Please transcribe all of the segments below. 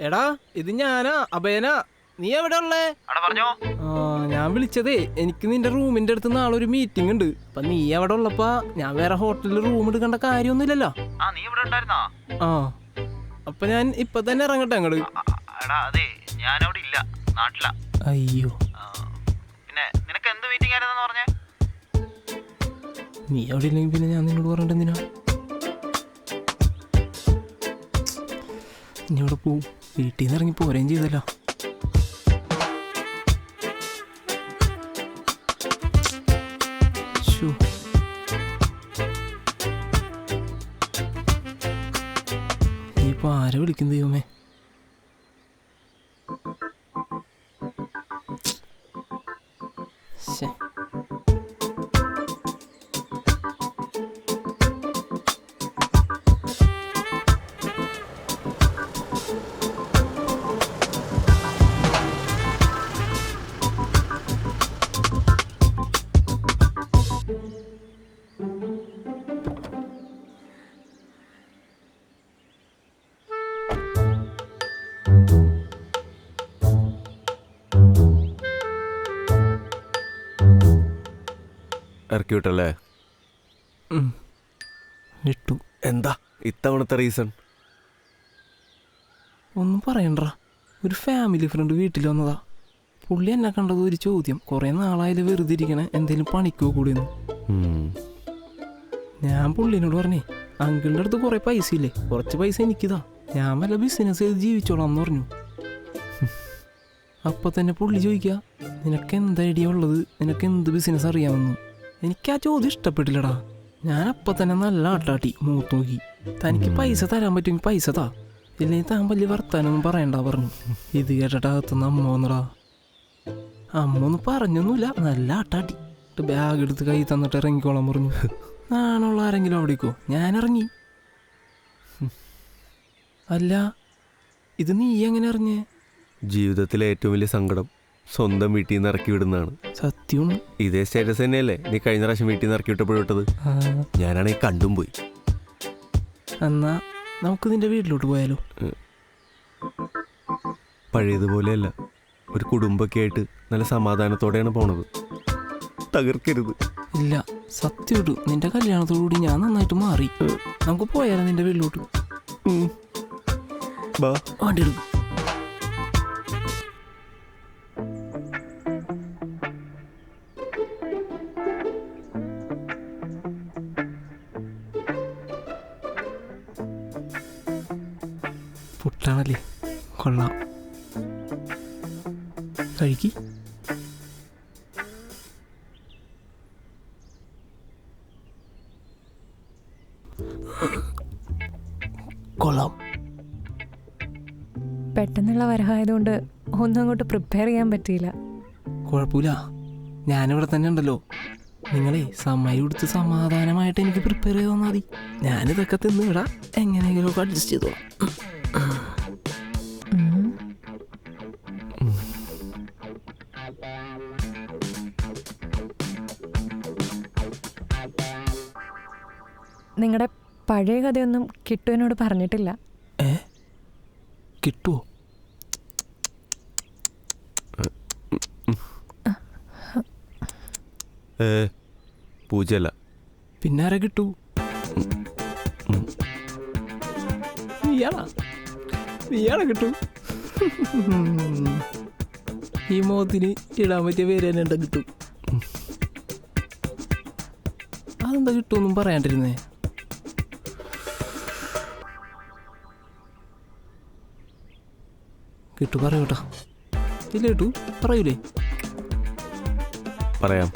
എടാ ഇത് ഞാനാ അഭയനാ. നീ എവിടെ ഉള്ളേ? ഞാൻ വിളിച്ചതേ എനിക്ക് നിന്റെ റൂമിന്റെ അടുത്ത് നാളെ ഒരു മീറ്റിംഗ് ഉണ്ട്. അപ്പൊ നീ എവിടെ ഉള്ളപ്പാ ഞാൻ വേറെ ഹോട്ടലിൽ റൂം എടുക്കേണ്ട കാര്യമൊന്നുമില്ലല്ലോ. ആ അപ്പൊ ഞാൻ ഇപ്പൊ തന്നെ ഇറങ്ങട്ടെ അങ്ങോട്ട്? അയ്യോ നീ അവിടെ ഇല്ലെങ്കിൽ പിന്നെ ഞാൻ നിന്നോട് പറഞ്ഞിട്ട് എന്തിനാ? നീ ഇവിടെ പോവും, വീട്ടിൽ നിന്ന് ഇറങ്ങി പോരുകയും ചെയ്തല്ലോ. ഇനിയിപ്പോ ആരെ വിളിക്കും ദൈവമേ? ഇറക്കി വിട്ടല്ലേ? വിട്ടു. എന്താ ഇത്തവണത്തെ റീസൺ? ഒന്നും പറയണ്ട, ഒരു ഫാമിലി ഫ്രണ്ട് വീട്ടിൽ വന്നതാ. പുള്ളി എന്നെ കണ്ടത് ഒരു ചോദ്യം, കുറെ നാളായാലും വെറുതെ ഇരിക്കണേ എന്തെങ്കിലും പണിക്കോ കൂടിയെന്ന്. ഞാൻ പുള്ളിനോട് പറഞ്ഞേ അങ്കിളിൻ്റെ അടുത്ത് കുറെ പൈസ ഇല്ലേ, കുറച്ച് പൈസ എനിക്കിതാ, ഞാൻ വല്ല ബിസിനസ് ചെയ്ത് ജീവിച്ചോളാം എന്ന് പറഞ്ഞു. അപ്പൊ തന്നെ പുള്ളി ചോദിക്കുക, നിനക്ക് എന്ത് ഐഡിയ ഉള്ളത്, നിനക്ക് എന്ത് ബിസിനസ് അറിയാമെന്ന്. എനിക്ക് ആ ചോദ്യം ഇഷ്ടപ്പെട്ടില്ലടാ. ഞാൻ അപ്പം തന്നെ നല്ല ആട്ടാട്ടി മൂത്ത് നോക്കി. തനിക്ക് പൈസ തരാൻ പറ്റുമെങ്കിൽ പൈസ താ, ഇല്ലെങ്കിൽ താൻ വലിയ വർത്താനൊന്നും പറയണ്ട പറഞ്ഞു. ഇത് കേട്ടിട്ട് അകത്തുനിന്ന് അമ്മ വന്നടാ. അമ്മ ഒന്നും പറഞ്ഞൊന്നുമില്ല, നല്ല ആട്ടാട്ടി. ബാഗ് എടുത്ത് കൈ തന്നിട്ട് ഇറങ്ങിക്കോളാൻ പറഞ്ഞു. ഞാനുള്ള ആരെങ്കിലും അവിടേക്കോ? ഞാൻ ഇറങ്ങി. അല്ല ഇത് നീ എങ്ങനെ അറിഞ്ഞേ? ജീവിതത്തിലെ ഏറ്റവും വലിയ സങ്കടം സ്വന്തം വീട്ടിൽ നിന്ന് ഇറക്കി വിടുന്നതാണ്. സത്യം. ഇതേ സ്റ്റാറ്റസ് തന്നെയല്ലേ നീ കഴിഞ്ഞ പ്രാവശ്യം വീട്ടിൽ നിന്ന് ഇറക്കി വിട്ടപ്പോഴോട്ടത്? ഞാനാണെങ്കിൽ കണ്ടും പോയി. എന്നാ നമുക്ക് നിന്റെ വീട്ടിലോട്ട് പോയാലോ? പഴയതുപോലെയല്ല, ഒരു കുടുംബമൊക്കെ ആയിട്ട് നല്ല സമാധാനത്തോടെയാണ് പോണത്. തകർക്കരുത്. ഇല്ല സത്യം, നിന്റെ കല്യാണത്തോടുകൂടി ഞാൻ നന്നായിട്ട് മാറി. നമുക്ക് പോയാലോ നിന്റെ വീട്ടിലോട്ട്? വണ്ടി എടുക്കും. പുട്ടാണല്ലേ, കൊള്ളാം, കഴിക്ക്. കൊള്ളാം. പെട്ടെന്നുള്ള വരഹായതുകൊണ്ട് ഒന്നും അങ്ങോട്ട് പ്രിപ്പയർ ചെയ്യാൻ പറ്റിയില്ല. കുഴപ്പമില്ല, ഞാനിവിടെ തന്നെ ഉണ്ടല്ലോ. നിങ്ങളെ സമയം എടുത്ത് സമാധാനമായിട്ട് എനിക്ക് പ്രിപ്പയർ ചെയ്ത് തന്നാൽ മതി. ഞാനിതൊക്കെ തിന്ന് വിടാം, എങ്ങനെയെങ്കിലും ഒക്കെ അഡ്ജസ്റ്റ് ചെയ്തോളാം. നിങ്ങളുടെ പഴയ കഥയൊന്നും കിട്ടുവിനോട് പറഞ്ഞിട്ടില്ല. കിട്ടുവോ? പൂജയല്ല പിന്നെ ആരെ കിട്ടൂ? നീയാണോ കിട്ടൂ? ഈ മോത്തിന് ഇടാൻ പറ്റിയ പേര് തന്നെ എന്താ കിട്ടും? അതെന്താ കിട്ടുമെന്നും പറയാണ്ടിരുന്നേ? കിട്ടു പറയൂട്ടാ. ഇല്ല കിട്ടു പറയൂലേ? പറയാം.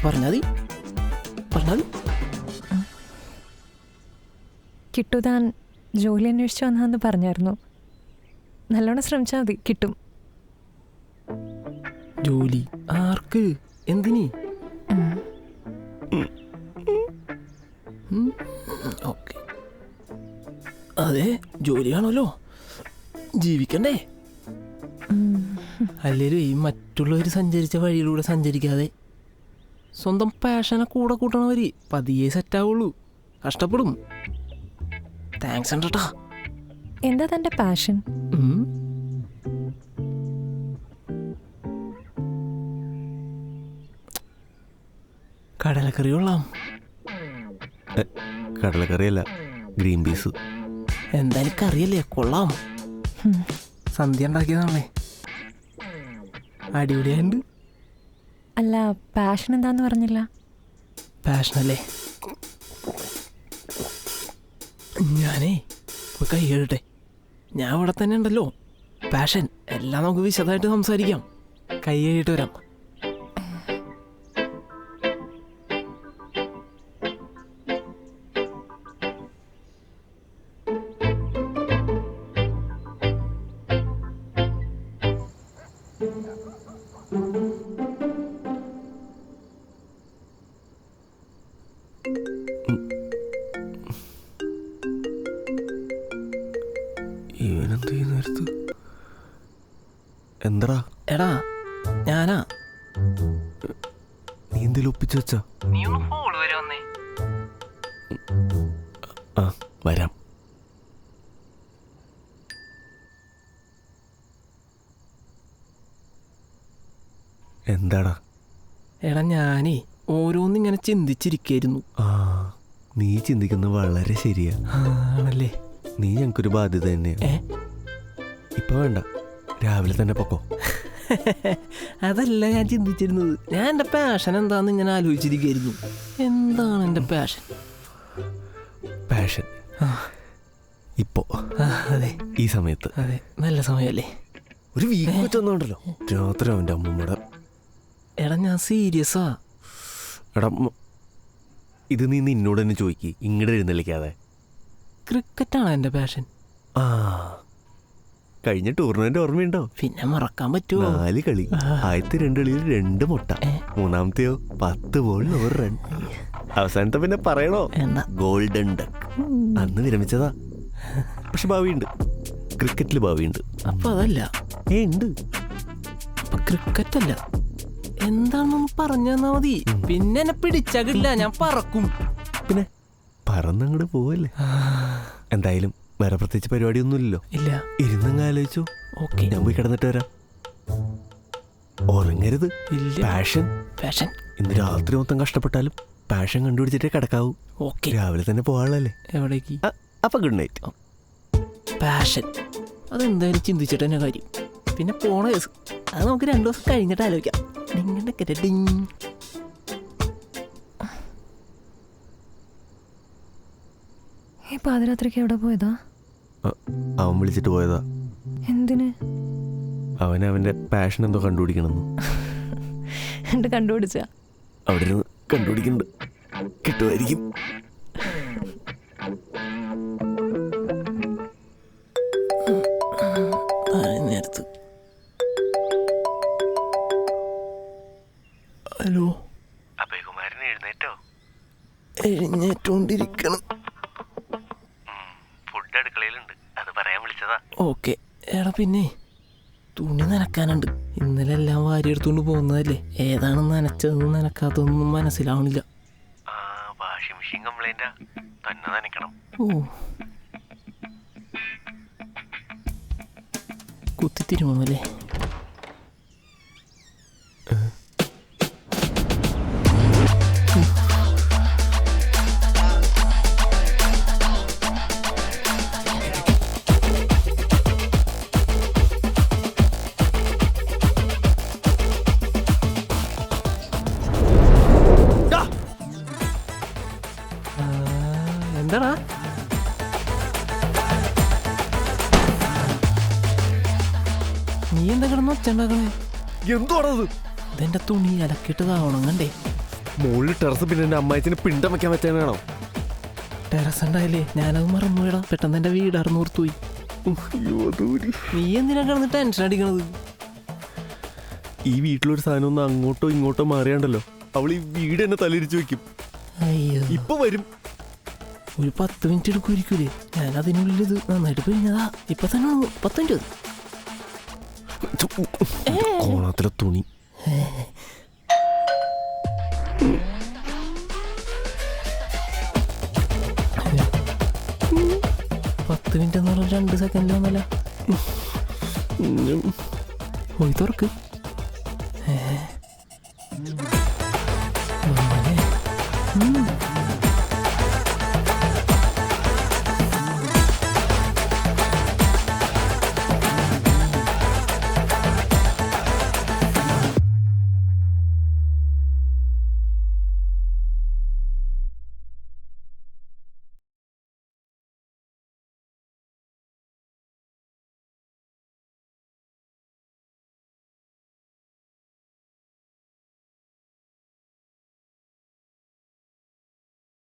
പറഞ്ഞാതി. കിട്ടു താൻ ജോലി അന്വേഷിച്ചു വന്നാന്ന് പറഞ്ഞായിരുന്നു. നല്ലോണം ശ്രമിച്ചാൽ മതി, കിട്ടും. ജോലി ആർക്ക്? എന്തിനി? ഓക്കെ, അതെ ജോലിയാണല്ലോ, ജീവിക്കണ്ടേ? അല്ലേലും ഈ മറ്റുള്ളവർ സഞ്ചരിച്ച വഴിയിലൂടെ സഞ്ചരിക്കാതെ സ്വന്തം പാഷനെ കൂടെ കൂട്ടണവര് പതിയെ സെറ്റാവുള്ളൂ. കഷ്ടപ്പെടും. താങ്ക്സ് ഉണ്ടട്ടാ. എന്താ തൻ്റെ പാഷൻ? ഉം. കടലക്കറി കൊള്ളാം. കടലക്കറിയല്ല, ഗ്രീൻ പീസ്. എന്തായാലും കറിയല്ലേ, കൊള്ളാം. സന്ധ്യ ഉണ്ടാക്കിയതാണല്ലേ, അടിപൊളിയായിട്ടുണ്ട്. അല്ല, പാഷൻ എന്താന്ന് പറഞ്ഞില്ല. പാഷനല്ലേ? ഞാനേ പോയി കൈ കഴുകട്ടെ. ഞാൻ ഇവിടെ തന്നെ ഉണ്ടല്ലോ. പാഷൻ എല്ലാം നമുക്ക് വിശദമായിട്ട് സംസാരിക്കാം. കൈ കഴുകിയിട്ട് വരാം. ഇവനെന്ത് ഈ നേരത്ത്? എന്താടാ? എടാ ഞാനാ. നീ എന്തേലും ഒപ്പിച്ചു വെച്ചാ? നീ ഒന്ന് ഫോള് വരെ വന്നേ. ആ വരാം. എന്താടാ? എടാ ഞാനേ ഓരോന്നിങ്ങനെ ചിന്തിച്ചിരിക്കായിരുന്നു. ആ നീ ചിന്തിക്കുന്നത് വളരെ ശരിയാ. ആണല്ലേ? നീ ഞങ്ങൾക്കൊരു ബാധ്യത തന്നെയാ. ഇപ്പൊ വേണ്ട, രാവിലെ തന്നെ പൊക്കോ. അതല്ല ഞാൻ ചിന്തിച്ചിരുന്നത്. ഞാൻ എൻ്റെ പാഷൻ എന്താന്ന് ഇങ്ങനെ ആലോചിച്ചിരിക്കായിരുന്നു. എന്താണ് എൻ്റെ പാഷൻ? പാഷൻ ഇപ്പോ അതെ, ഈ സമയത്ത് അതെ, നല്ല സമയമല്ലേ? ഒരു വീക്ക് വെച്ചൊന്നുണ്ടല്ലോ രാത്രി അവൻ്റെ അമ്മൂമ്മയുടെ. എടാ ഞാൻ സീരിയസാ. എടാ ഇത് നീ നിന്നോട് തന്നെ ചോദിക്ക്, ഇങ്ങോട്ട് എഴുന്നള്ളിക്കാതെ. ക്രിക്കറ്റാണ് എൻ്റെ പാഷൻ. ആ കഴിഞ്ഞ ടൂർണമെന്റ് ഓർമ്മയുണ്ടോ? പിന്നെ മറക്കാൻ പറ്റുമോ? 4 കളി, ആദ്യത്തെ 2 കളിയിൽ 2 മുട്ട, മൂന്നാമത്തെയോ 10 ബോളിൽ 1 റൺ. അവസാനത്തെ പിന്നെ പറയണോ? Golden duck. അന്ന് വിരമിച്ചതാ. പക്ഷെ ഭാവിയുണ്ട്, ക്രിക്കറ്റിൽ ഭാവിയുണ്ട്. അപ്പൊ അതല്ല ഉണ്ട്. അപ്പൊ ക്രിക്കറ്റ് അല്ല, എന്താണെന്ന് പറഞ്ഞു തന്നാ മതി. പിന്നെ എന്നെ പിടിച്ചാകില്ല, ഞാൻ പറക്കും. പിന്നെ പറന്നങ്ങോട്ട് പോവല്ലേ. എന്തായാലും വേറെ പ്രത്യേകിച്ച് പരിപാടിയൊന്നുമില്ലല്ലോ. ഇല്ല. ഇരുന്നങ്ങ് ആലോചിച്ചോ. ഓക്കെ, ഞാൻ പോയി കിടന്നിട്ട് വരാം. ഉറങ്ങരുത്. പാഷൻ പാഷൻ ഇന്ന് രാത്രി മൊത്തം കഷ്ടപ്പെട്ടാലും പാഷൻ കണ്ടുപിടിച്ചിട്ടേ കിടക്കാവൂ. ഓക്കെ, രാവിലെ തന്നെ പോവാളല്ലേ. എവിടേക്ക്? അപ്പൊ ഗുഡ് നൈറ്റ്. പാഷൻ അതെന്തായാലും ചിന്തിച്ചിട്ട് തന്നെ കാര്യം. പിന്നെ പോണ കേസ് അത് നമുക്ക് 2 ദിവസം കഴിഞ്ഞിട്ട് ആലോചിക്കാം. നിങ്ങളുടെ ഡിങ്. ഈ പാതിരാത്രിക്ക് എവിടെ പോയതാ? അവൻ വിളിച്ചിട്ട് പോയതാ. എന്തിന്? അവന്റെ പാഷൻ എന്തോ കണ്ടുപിടിക്കണമെന്ന്. എന്നിട്ട് കണ്ടുപിടിച്ച? അവിടെ ഇരുന്ന് കണ്ടുപിടിക്കുന്നുണ്ട്. കിട്ടുമായിരിക്കും. നേരത്ത്. ഹലോ, അഭയകുമാരൻ എഴുന്നേറ്റോ? എഴുന്നേറ്റോണ്ടിരിക്കണം. ഫുഡ് അടുക്കളയിലുണ്ട്, അത് പറയാൻ വിളിച്ചതാ. ഓക്കെ. എടാ പിന്നെ തുണി നനക്കാനുണ്ട്. ഇന്നലെ എല്ലാം വാരി എടുത്തുകൊണ്ട് പോകുന്നതല്ലേ, ഏതാണ് നനച്ചതെന്നും നനക്കാത്തതൊന്നും മനസ്സിലാവണില്ല. വാഷിംഗ് മെഷീൻ കംപ്ലൈന്റാ, തന്നെ നനയ്ക്കണം. ഓ, കുത്തിത്തിരുമല്ലേ? എന്താടാ? നീ എന്താ കിടന്ന് ഒച്ചുണ്ടാക്കണേ? എന്തോടത്? ഇതെന്റെ തുണി അലക്കിയിട്ടതാവണം കണ്ടേ. മുകളിൽ ടെറസ് പിന്നെ എന്റെ അമ്മായിച്ചിന് പിണ്ടം വെക്കാൻ വെച്ചാണോ? ടെറസ് ഉണ്ടായില്ലേ, ഞാനത് മറന്നുപോയടാ. പെട്ടെന്ന് എന്റെ വീട് അറിഞ്ഞോർത്തു പോയി. നീ എന്തിനാ കിടന്ന് ടെൻഷൻ അടിക്കണത്? ഈ വീട്ടിലൊരു സാധനം ഒന്ന് അങ്ങോട്ടോ ഇങ്ങോട്ടോ മാറിയാണ്ടല്ലോ അവൾ ഈ വീട് എന്നെ തലയിരിച്ചു വെക്കും. അയ്യോ, ഇപ്പൊ വരും. ഒരു 10 മിനിറ്റ് എടുക്കുമായിരിക്കൂലേ? ഞാൻ അതിനുള്ളിൽ ഇത് നന്നായിട്ട് പിഴിഞ്ഞതാ. ഇപ്പൊ തന്നെ 10 മിനിറ്റ്. കോണത്തിലെ തുണി. മിനിറ്റ് എന്ന് പറഞ്ഞാൽ 2 സെക്കൻഡിൽ വന്നല്ല. പോയി തുറക്ക്.